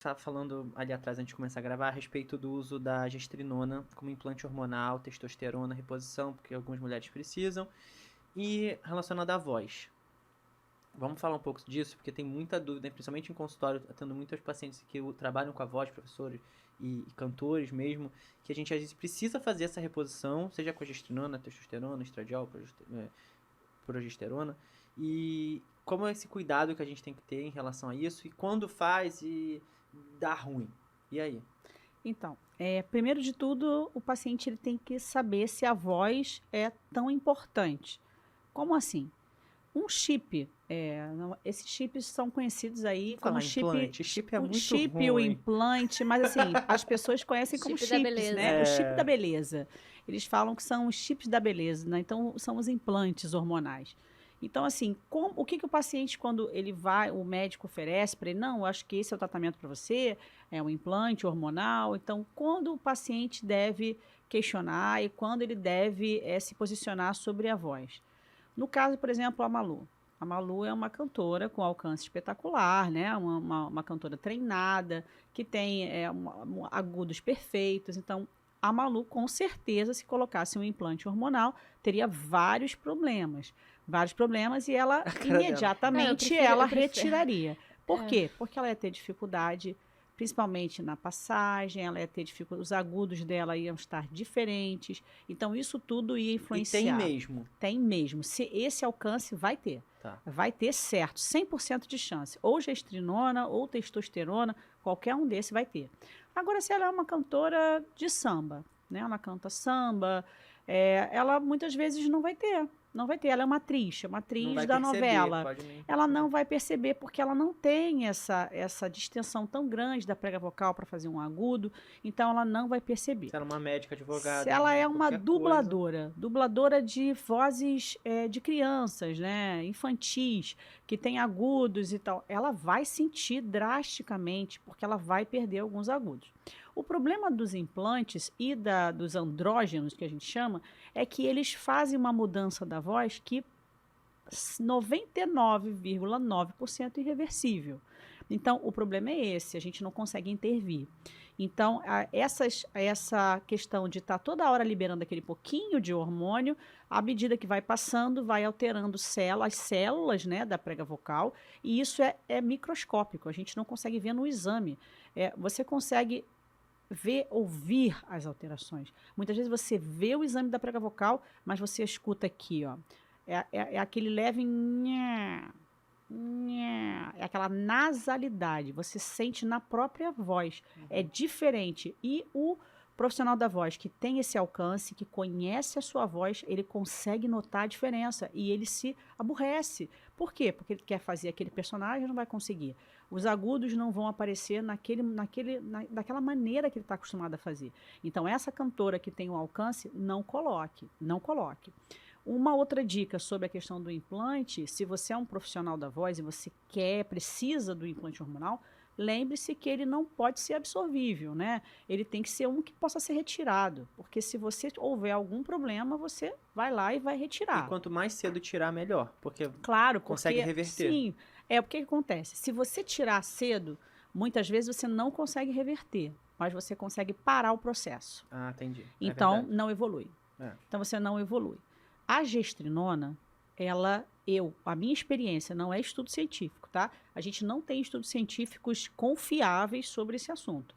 estava falando ali atrás, antes de começar a gravar, a respeito do uso da gestrinona como implante hormonal, testosterona, reposição, porque algumas mulheres precisam, e relacionado à voz. Vamos falar um pouco disso, porque tem muita dúvida, principalmente em consultório, tendo muitos pacientes que trabalham com a voz, professores e cantores mesmo, que a gente às vezes precisa fazer essa reposição, seja com a gestrinona, testosterona, estradiol, progesterona, e como é esse cuidado que a gente tem que ter em relação a isso, e quando faz e dá ruim. E aí? Então, primeiro de tudo, o paciente ele tem que saber se a voz é tão importante. Como assim? Um chip, esses chips são conhecidos aí Vamos como falar implante? Chip é o muito chip e o ruim. implante, mas assim, as pessoas conhecem como Chip da chips, beleza. né? O chip da É... beleza. Eles falam que são os chips da beleza, né? Então, são os implantes hormonais. Então, assim, o que o paciente, quando ele vai, o médico oferece para ele, não, eu acho que esse é o tratamento para você, é um implante hormonal. Então, quando o paciente deve questionar e quando ele deve se posicionar sobre a voz. No caso, por exemplo, a Malu. A Malu é uma cantora com alcance espetacular, né? Uma cantora treinada, que tem agudos perfeitos. Então, a Malu, com certeza, se colocasse um implante hormonal, teria vários problemas. Vários problemas e ela A cara dela. imediatamente ela retiraria. Por quê? Porque ela ia ter dificuldade, principalmente na passagem, ela ia ter dificuldade, os agudos dela iam estar diferentes. Então, isso tudo ia E influenciar. tem mesmo. Tem mesmo. Se esse alcance vai ter. Tá. Vai ter certo, 100% de chance. Ou gestrinona, ou testosterona, qualquer um desses vai ter. Agora, se ela é uma cantora de samba, né? Ela canta samba, ela muitas vezes não vai ter. Não vai ter. Ela é uma atriz Não da vai perceber, novela. pode nem Ela perceber. não vai perceber porque ela não tem essa distensão tão grande da prega vocal para fazer um agudo, então ela não vai perceber. Se ela é uma médica, advogada, Se ela é uma qualquer dubladora, dubladora de vozes de crianças, né, infantis, que tem agudos e tal, ela vai sentir drasticamente, porque ela vai perder alguns agudos. O problema dos implantes e dos andrógenos, que a gente chama, é que eles fazem uma mudança da voz que 99,9% irreversível. Então, o problema é esse, a gente não consegue intervir. Então, essa questão de estar toda hora liberando aquele pouquinho de hormônio, à medida que vai passando, vai alterando as células, né, da prega vocal, e isso é microscópico, a gente não consegue ver no exame. Você consegue ouvir as alterações. Muitas vezes você vê o exame da prega vocal, mas você escuta aqui, ó. É aquele leve nha, nha, é aquela nasalidade, você sente na própria voz. É diferente. E o profissional da voz que tem esse alcance, que conhece a sua voz, ele consegue notar a diferença e ele se aborrece. Por quê? Porque ele quer fazer aquele personagem e não vai conseguir. Os agudos não vão aparecer daquela maneira que ele está acostumado a fazer. Então, essa cantora que tem o alcance, não coloque, não coloque. Uma outra dica sobre a questão do implante, se você é um profissional da voz e você precisa do implante hormonal, lembre-se que ele não pode ser absorvível, né? Ele tem que ser um que possa ser retirado, porque se você houver algum problema, você vai lá e vai retirar. E quanto mais cedo tirar, melhor, porque claro, consegue reverter. Sim, o que acontece? Se você tirar cedo, muitas vezes você não consegue reverter, mas você consegue parar o processo. Ah, entendi. Então, não evolui. Então, você não evolui. A gestrinona, a minha experiência, não é estudo científico, tá? A gente não tem estudos científicos confiáveis sobre esse assunto.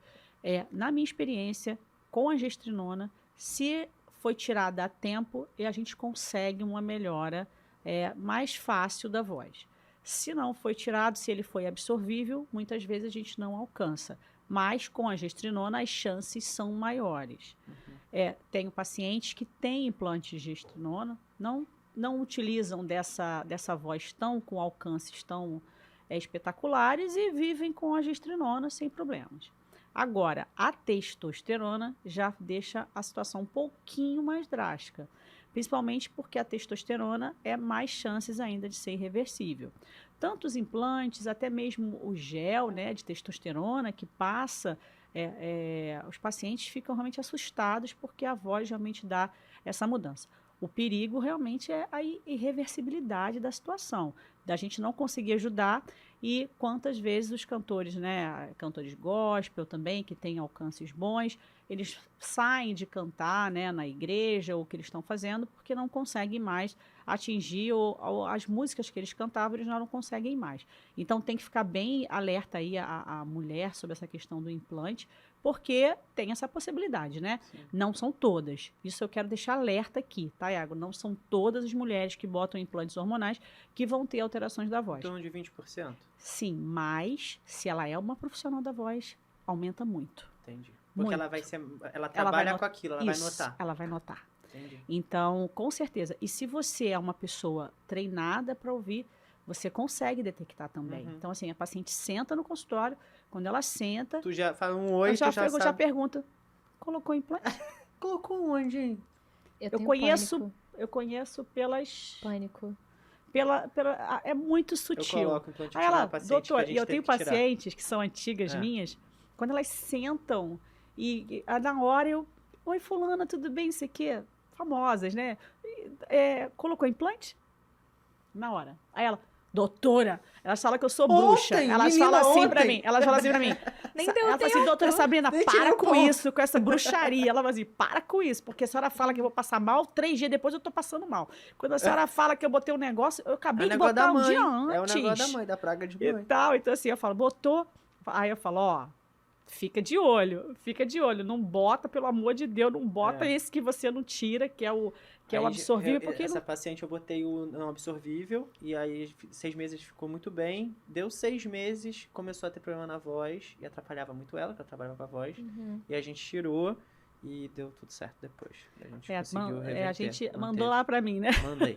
Na minha experiência, com a gestrinona, se foi tirada a tempo, a gente consegue uma melhora mais fácil da voz. Se não foi tirado, se ele foi absorvível, muitas vezes a gente não alcança. Mas com a gestrinona, as chances são maiores. Tenho pacientes que têm implante de gestrinona, não utilizam dessa voz com alcances tão espetaculares e vivem com a gestrinona sem problemas. Agora, a testosterona já deixa a situação um pouquinho mais drástica, principalmente porque a testosterona é mais chances ainda de ser irreversível. Tanto os implantes, até mesmo o gel, né, de testosterona que passa, os pacientes ficam realmente assustados porque a voz realmente dá essa mudança. O perigo realmente é a irreversibilidade da situação, da gente não conseguir ajudar e quantas vezes os cantores, né, cantores gospel também, que têm alcances bons, eles saem de cantar, né, na igreja, ou o que eles estão fazendo, porque não conseguem mais atingir as músicas que eles cantavam, eles já não conseguem mais. Então tem que ficar bem alerta aí a mulher sobre essa questão do implante, porque tem essa possibilidade, né? Sim. Não são todas. Isso eu quero deixar alerta aqui, tá, Iago? Não são todas as mulheres que botam implantes hormonais que vão ter alterações da voz. Em torno de 20%? Sim, mas se ela é uma profissional da voz, aumenta muito. Entendi. Porque Muito. ela vai ser. Ela trabalha com aquilo, ela Isso, vai notar. ela vai notar. Entendi. Então, com certeza. E se você é uma pessoa treinada para ouvir, você consegue detectar também. Uhum. Então, assim, a paciente senta no consultório, quando ela senta, Tu já fala um oi, eu já, tu já sabe. pergunta, colocou implante? Colocou onde, hein? Eu Eu tenho conheço, pânico. eu conheço Pânico. é muito Eu sutil. coloco implante Aí de uma ela, paciente doutor, que a e gente eu teve tenho que tirar. pacientes que são antigas É. minhas, quando elas sentam na hora eu, oi fulana, tudo bem, isso aqui, famosas, né? Colocou implante? Na hora. Aí ela, doutora, elas falam que eu sou bruxa. Ontem, Elas menina, falam assim pra ontem. mim, elas falam assim pra mim. Nem Ela deu fala assim, tempo. doutora Sabrina, Nem tirei para o com ponto. isso, com essa bruxaria. Ela fala assim, para com isso, porque a senhora fala que eu vou passar mal, 3 dias depois eu tô passando mal. Quando a senhora fala que eu botei um negócio, eu É acabei o de negócio botar da um mãe. dia É o antes. negócio da mãe, da praga de E mãe. tal, então assim, eu falo, botou. Aí eu falo, ó, fica de olho, não bota, pelo amor de Deus, não bota esse que você não tira, que é o Aí, absorvível, porque essa não... paciente eu botei o não absorvível, e aí 6 meses ficou muito bem. Deu 6 meses, começou a ter problema na voz, e atrapalhava muito ela, que ela trabalhava com a voz. Uhum. E a gente tirou, e deu tudo certo depois. A gente conseguiu reverter. a gente manteve. mandou lá pra mim, né? Mandei.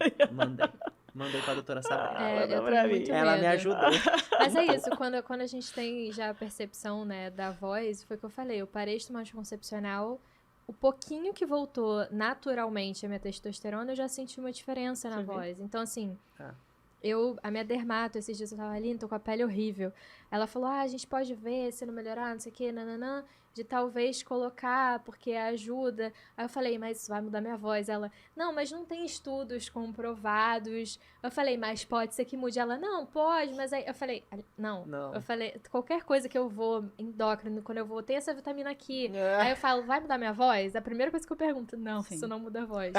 Mandei pra doutora Sabrina. Eu pra tenho mim. muito Ela me medo. ajudou. Mas é isso, quando a gente tem já a percepção, né, da voz, foi o que eu falei, eu parei de tomar anticoncepcional, o pouquinho que voltou naturalmente a minha testosterona, eu já senti uma diferença na Você vê? voz. Então, assim, Ah. a minha dermato, esses dias eu tava ali, tô com a pele horrível. Ela falou, a gente pode ver se não melhorar, não sei o que, nananã, de talvez colocar, porque ajuda. Aí eu falei, mas isso vai mudar minha voz. Ela, não, mas não tem estudos comprovados. Eu falei, mas pode ser que mude. Ela, não, pode, mas aí eu falei, não. Não. Eu falei, qualquer coisa que eu vou, endócrino, quando eu vou, tem essa vitamina aqui. Aí eu falo, vai mudar minha voz? A primeira coisa que eu pergunto, não, Sim. isso não muda a voz.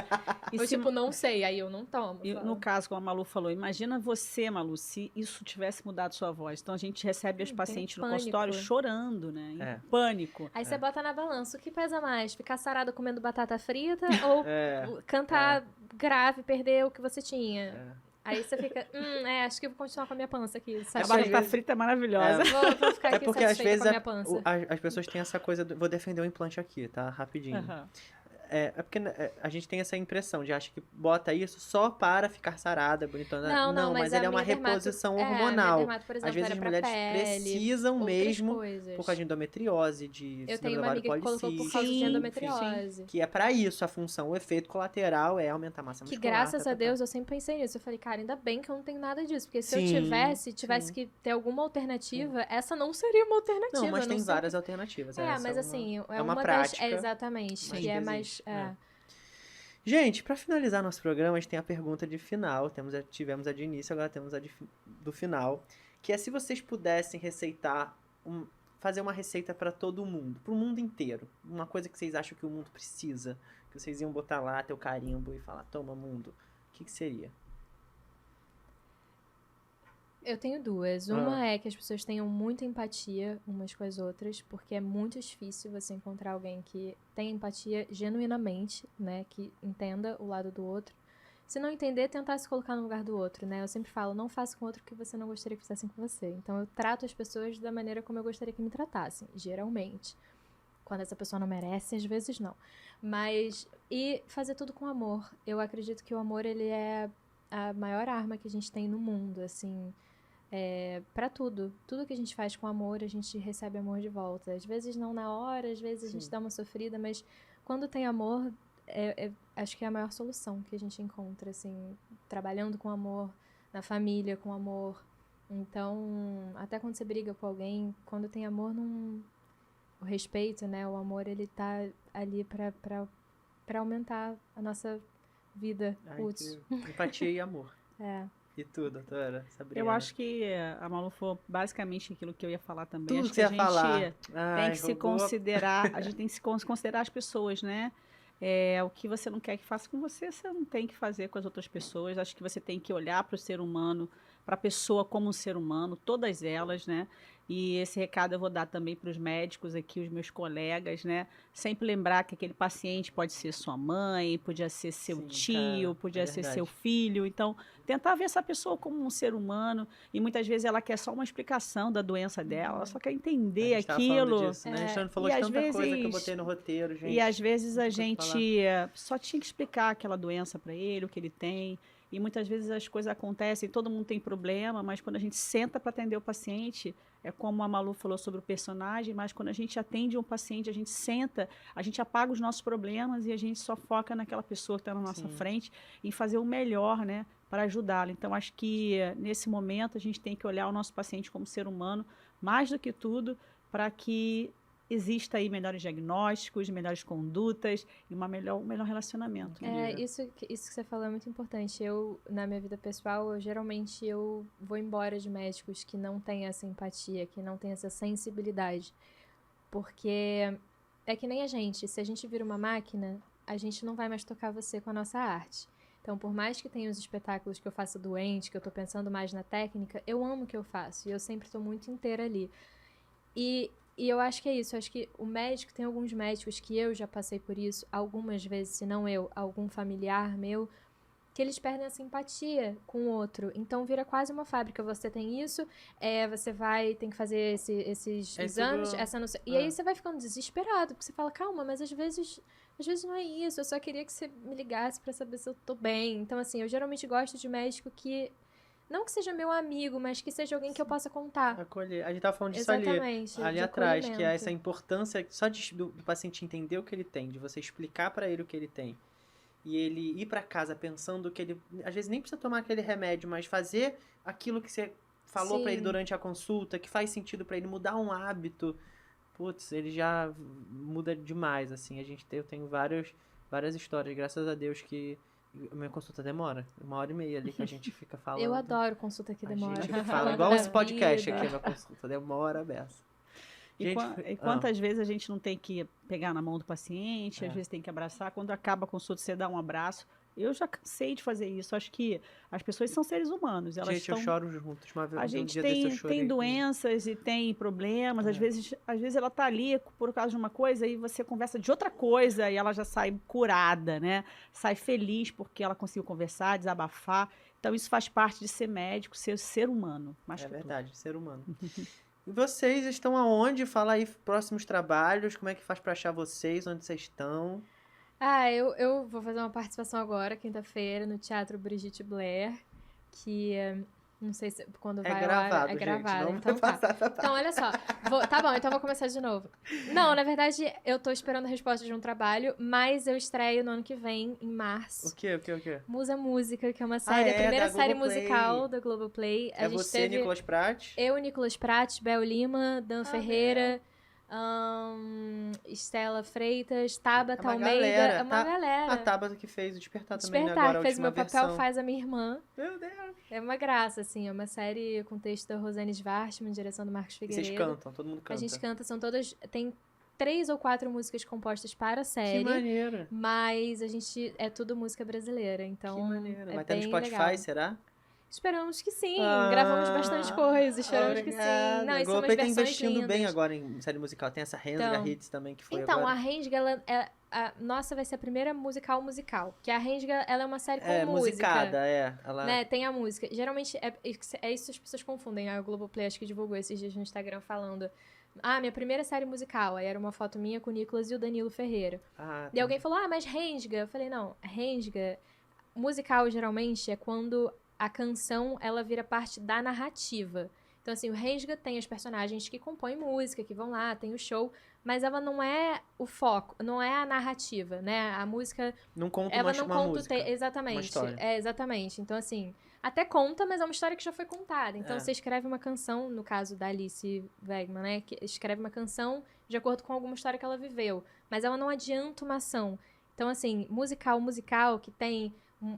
E Eu, se- tipo, não sei, aí eu não tomo. E falo. no caso, como a Malu falou, imagina você, Malu, se isso tivesse mudado sua voz. Então a gente recebe as Tenho pacientes no pânico. consultório chorando, né? Em É. pânico. Aí você bota na balança, o que pesa mais? Ficar sarada comendo batata frita ou cantar grave, perder o que você tinha? Aí você fica, acho que eu vou continuar com a minha pança aqui. A porque às batata vezes- frita é maravilhosa. Vou ficar É aqui porque às satisfeita vezes com a minha pança. as pessoas têm essa coisa vou defender o implante aqui, tá? Rapidinho. Aham. É porque a gente tem essa impressão de acha que bota isso só para ficar sarada, bonitona. Não, mas a ele é uma minha dermato- reposição a minha hormonal. dermato, por exemplo, Às vezes era as pra mulheres pele, precisam outras mesmo coisas. por causa de endometriose, de Eu síndrome tenho do uma ovário amiga que colocou por policístico, causa de Sim, endometriose. que é pra isso a função. O efeito colateral é aumentar a massa Que muscular. graças tá, a tá, tá. Deus eu sempre pensei nisso. Eu falei, cara, ainda bem que eu não tenho nada disso. Porque se eu Sim, tivesse sim. que ter alguma alternativa, essa não seria uma alternativa. Não, mas eu tem sei várias alternativas. essa mas é assim, é uma das... prática. exatamente. mas Que é que mais... existe, né? Gente, pra finalizar nosso programa, a gente tem a pergunta de final. Tivemos a de início, agora temos a do final. Que é se vocês pudessem fazer uma receita pra todo mundo, pro mundo inteiro. Uma coisa que vocês acham que o mundo precisa. Que vocês iam botar lá, teu carimbo e falar, toma mundo. O que seria? Eu tenho duas. Uma é que as pessoas tenham muita empatia umas com as outras, porque é muito difícil você encontrar alguém que tenha empatia genuinamente, né? Que entenda o lado do outro. Se não entender, tentar se colocar no lugar do outro, né? Eu sempre falo, não faça com outro o que você não gostaria que fizessem com você. Então eu trato as pessoas da maneira como eu gostaria que me tratassem, geralmente. Quando essa pessoa não merece, às vezes não. E fazer tudo com amor. Eu acredito que o amor, ele é a maior arma que a gente tem no mundo, assim... pra tudo. Tudo que a gente faz com amor, a gente recebe amor de volta. Às vezes não na hora, às vezes a gente dá uma sofrida, mas quando tem amor, acho que é a maior solução que a gente encontra, assim, trabalhando com amor, na família com amor. Então, até quando você briga com alguém, quando tem amor, o respeito, né, o amor, ele tá ali pra aumentar a nossa vida útil. Empatia e amor. E tu, doutora Sabrina? Eu acho que a Malu falou basicamente aquilo que eu ia falar também. Tudo Acho que que você a ia falar. gente Ai, tem que se roubou. considerar, a gente tem que se considerar as pessoas, né? O que você não quer que faça com você, você não tem que fazer com as outras pessoas. Acho que você tem que olhar para o ser humano, para a pessoa como um ser humano, todas elas, né? E esse recado eu vou dar também para os médicos aqui, os meus colegas, né? Sempre lembrar que aquele paciente pode ser sua mãe, podia ser seu Sim, tio, cara, podia é ser seu verdade. filho. Então, tentar ver essa pessoa como um ser humano. E muitas vezes ela quer só uma explicação da doença dela, ela só quer A entender gente tava falando aquilo. disso, né? A gente não falou E de às tanta coisa que eu vezes botei no roteiro, e às gente. vezes a Muita coisa pra falar. gente só tinha que explicar aquela doença para ele, o que ele tem. E muitas vezes as coisas acontecem, todo mundo tem problema, mas quando a gente senta para atender o paciente, é como a Malu falou sobre o personagem, mas quando a gente atende um paciente, a gente senta, a gente apaga os nossos problemas e a gente só foca naquela pessoa que está na nossa Sim. frente em fazer o melhor, né, para ajudá-la. Então, acho que nesse momento a gente tem que olhar o nosso paciente como ser humano, mais do que tudo, para que exista aí melhores diagnósticos, melhores condutas e um melhor relacionamento. Né? Isso que você falou é muito importante. Eu, na minha vida pessoal, eu vou embora de médicos que não têm essa empatia, que não têm essa sensibilidade. Porque é que nem a gente, se a gente vira uma máquina, a gente não vai mais tocar você com a nossa arte. Então, por mais que tenha os espetáculos que eu faço doente, que eu tô pensando mais na técnica, eu amo o que eu faço e eu sempre tô muito inteira ali. E eu acho que é isso, eu acho que o médico, tem alguns médicos que eu já passei por isso, algumas vezes, se não eu, algum familiar meu, que eles perdem a simpatia com o outro. Então vira quase uma fábrica. Você tem isso, você tem que fazer esses exames, essa não sei. E aí você vai ficando desesperado, porque você fala, calma, mas às vezes não é isso, eu só queria que você me ligasse pra saber se eu tô bem. Então, assim, eu geralmente gosto de médico que não que seja meu amigo, mas que seja alguém que eu possa contar. Acolher. A gente tava falando disso Exatamente, ali de atrás, que é acolhimento. essa importância só do paciente entender o que ele tem, de você explicar pra ele o que ele tem. E ele ir pra casa pensando que ele, às vezes nem precisa tomar aquele remédio, mas fazer aquilo que você falou pra ele Sim. durante a consulta, que faz sentido pra ele mudar um hábito. Putz, ele já muda demais, assim. Eu tenho várias histórias, graças a Deus, que a minha consulta demora. 1h30 ali que a gente fica falando. Eu adoro consulta que demora. A gente fala, igual esse podcast aqui, minha consulta demora, beça. E quantas vezes a gente não tem que pegar na mão do paciente, às vezes tem que abraçar. Quando acaba a consulta, você dá um abraço. Eu já cansei de fazer isso. Acho que as pessoas são seres humanos. Gente, eu choro junto. A gente tem doenças e tem problemas. Às vezes ela tá ali por causa de uma coisa e você conversa de outra coisa e ela já sai curada, né? Sai feliz porque ela conseguiu conversar, desabafar. Então, isso faz parte de ser médico, ser ser humano. É verdade, ser humano. E vocês estão aonde? Fala aí, próximos trabalhos, como é que faz pra achar vocês, onde vocês estão? Eu vou fazer uma participação agora, quinta-feira, no Teatro Brigitte Blair, que não sei se quando vai gravado, é gente, gravado. não Então vai tá. passar. Então, olha só. Tá bom, então vou começar de novo. Não, na verdade, eu tô esperando a resposta de um trabalho, mas eu estreio no ano que vem, em março. O quê? Musa Música, que é uma série, a primeira série musical da Globoplay. É você, Nicolas Pratt? Eu, Nicolas Pratt, Bel Lima, Dan Ferreira... Estela Freitas, Tabata Almeida, é uma galera. A Tabata que fez o Despertar também, né? Despertar, Agora, que fez o meu versão. papel, faz a minha irmã. Meu Deus. É uma graça, assim, é uma série com texto da Rosane Svartman, direção do Marcos E Figueiredo. vocês cantam, todo mundo canta. A gente canta, são todas, tem 3 ou 4 músicas compostas para a série. Que maneiro. Mas a gente, é tudo música brasileira, então que maneiro. Vai é ter no bem Spotify, legal. será? Esperamos que sim, gravamos bastante coisa, esperamos que sim. Não, a isso são umas Globoplay tá versões investindo lindas. bem agora em série musical. Tem essa Rensga Hits também, que foi então, agora. a Rensga, nossa, vai ser a primeira musical. Que a Rensga, ela é uma série com música. Musicada, ela... Né, tem a música. Geralmente, é isso que as pessoas confundem. A Globoplay, acho que divulgou esses dias no Instagram falando... minha primeira série musical. Aí era uma foto minha com o Nicolas e o Danilo Ferreira. E alguém falou, mas Rensga. Eu falei, não, Rensga... Musical, geralmente, é quando a canção, ela vira parte da narrativa. Então, assim, o Rensga tem os personagens que compõem música, que vão lá, tem o show, mas ela não é o foco, não é a narrativa, né? A música... Não conta ela uma conta música. Exatamente. Uma história. Exatamente. Então, assim, até conta, mas é uma história que já foi contada. Então, você escreve uma canção, no caso da Alice Wegman, né? Que escreve uma canção de acordo com alguma história que ela viveu. Mas ela não adianta uma ação. Então, assim, musical que tem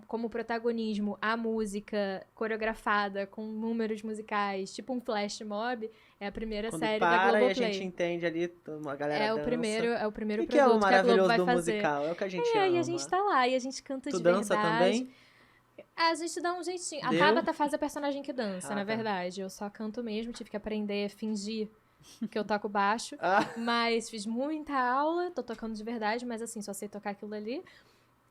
como protagonismo a música coreografada com números musicais, tipo um flash mob, é a primeira Quando série da para e a Globoplay. gente entende ali, uma galera É o dança. primeiro E que é o produto que a Globo maravilhoso vai do fazer. musical, é o que a gente ama. E a gente tá lá, e a gente canta Tu de dança verdade. também? A gente dá um jeitinho. A Deu? Tabata faz a personagem que dança, Ah, na tá. verdade. Eu só canto mesmo, tive que aprender a fingir que eu toco baixo. Ah, Mas fiz muita aula, tô tocando de verdade, mas assim, só sei tocar aquilo ali.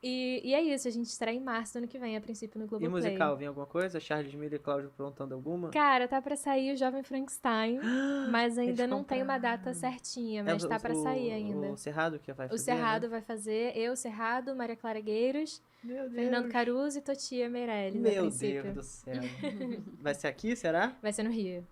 E é isso, a gente estreia em março do ano que vem, a princípio no e Globoplay. musical, vem alguma coisa? Charles Miller e Cláudio aprontando alguma? Cara, tá pra sair o Jovem Frankenstein, mas ainda Eles não tem uma compraram. data certinha, mas tá pra sair ainda. O Cerrado que vai fazer, O Cerrado né? vai fazer, eu, Cerrado, Maria Clara Gueiros, Meu Deus. Fernando Caruso e Totia Meirelles, a Meu princípio. Deus do céu. Vai ser aqui, será? Vai ser no Rio.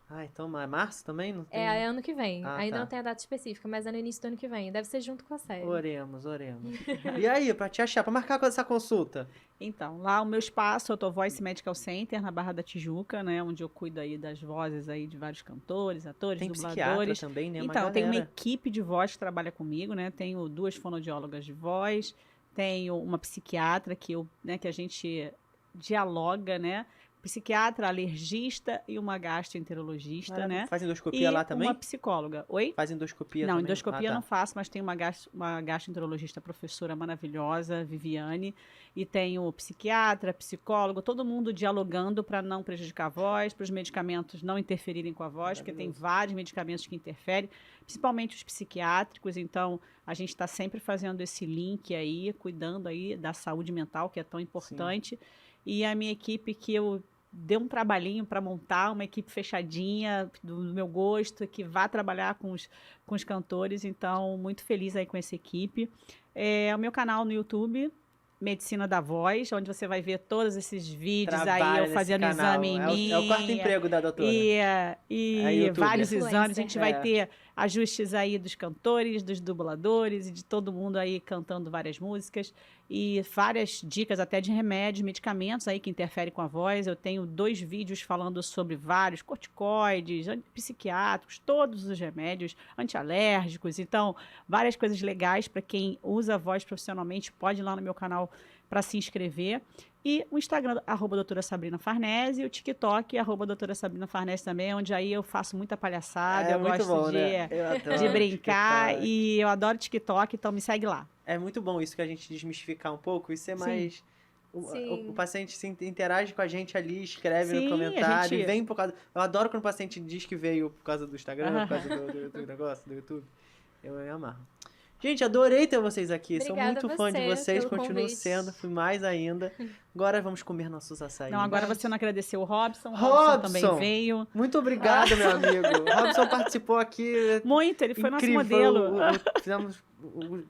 Ah, então é março também? Não tem? É ano que vem. Ah, Ainda tá. não tem a data específica, mas é no início do ano que vem. Deve ser junto com a série. Oremos, oremos. E aí, pra te achar, pra marcar com essa consulta? Então, lá o meu espaço, eu tô Voice Medical Center, na Barra da Tijuca, né? Onde eu cuido aí das vozes aí de vários cantores, atores, Tem psiquiatra dubladores. também, né? Uma Então, eu tenho uma galera. equipe de voz que trabalha comigo, né? Tenho 2 fonoaudiólogas de voz, tenho uma psiquiatra que a gente dialoga, né? Psiquiatra, alergista e uma gastroenterologista, Maravilha. né? Faz endoscopia E lá também? uma psicóloga. Oi? Faz endoscopia Não, também? endoscopia Ah, tá. não faço, mas tenho uma gastroenterologista professora maravilhosa, Viviane, e tenho psiquiatra, psicólogo, todo mundo dialogando para não prejudicar a voz, para os medicamentos não interferirem com a voz, porque tem Maravilhoso. vários medicamentos que interferem, principalmente os psiquiátricos, então a gente está sempre fazendo esse link aí, cuidando aí da saúde mental, que é tão importante, e a minha equipe que eu dei um trabalhinho para montar uma equipe fechadinha do meu gosto, que vá trabalhar com os cantores, então muito feliz aí com essa equipe. O meu canal no YouTube, Medicina da Voz, onde você vai ver todos esses vídeos Trabalha aí, eu nesse fazendo canal. exame em mim. É o quarto emprego da doutora. É E youtuber. vários exames, a gente vai É. ter ajustes aí dos cantores, dos dubladores e de todo mundo aí cantando várias músicas e várias dicas até de remédios, medicamentos aí que interferem com a voz. Eu tenho 2 vídeos falando sobre vários corticoides, psiquiátricos, todos os remédios antialérgicos. Então, várias coisas legais para quem usa a voz profissionalmente. Pode ir lá no meu canal para se inscrever. E o Instagram, @doutora Sabrina Farnese, e o TikTok, @doutora Sabrina Farnese também, onde aí eu faço muita palhaçada, eu muito gosto bom, de, né? Eu adoro de brincar, TikTok. e eu adoro TikTok, então me segue lá. É muito bom isso que a gente desmistificar um pouco e ser Sim. mais... Sim. O paciente interage com a gente ali, escreve Sim, no a comentário, gente- e vem por causa... Eu adoro quando o paciente diz que veio por causa do Instagram, por causa do negócio, do YouTube. Eu me amarro. Gente, adorei ter vocês aqui. Sou Obrigada muito a fã de você vocês, pelo continuo convite. sendo, fui mais ainda. Agora vamos comer nossos açaí. Não, agora você não agradeceu o Robson. O Robson! Robson também veio. Muito obrigado, meu amigo. O Robson participou aqui. Muito, ele foi nosso Incrível. modelo. Fizemos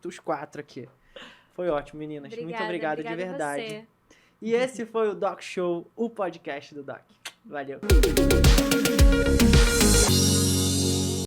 os 4 aqui. Foi ótimo, meninas. Muito obrigado de obrigada a verdade. você. E esse foi o Doc Show, o podcast do Doc. Valeu.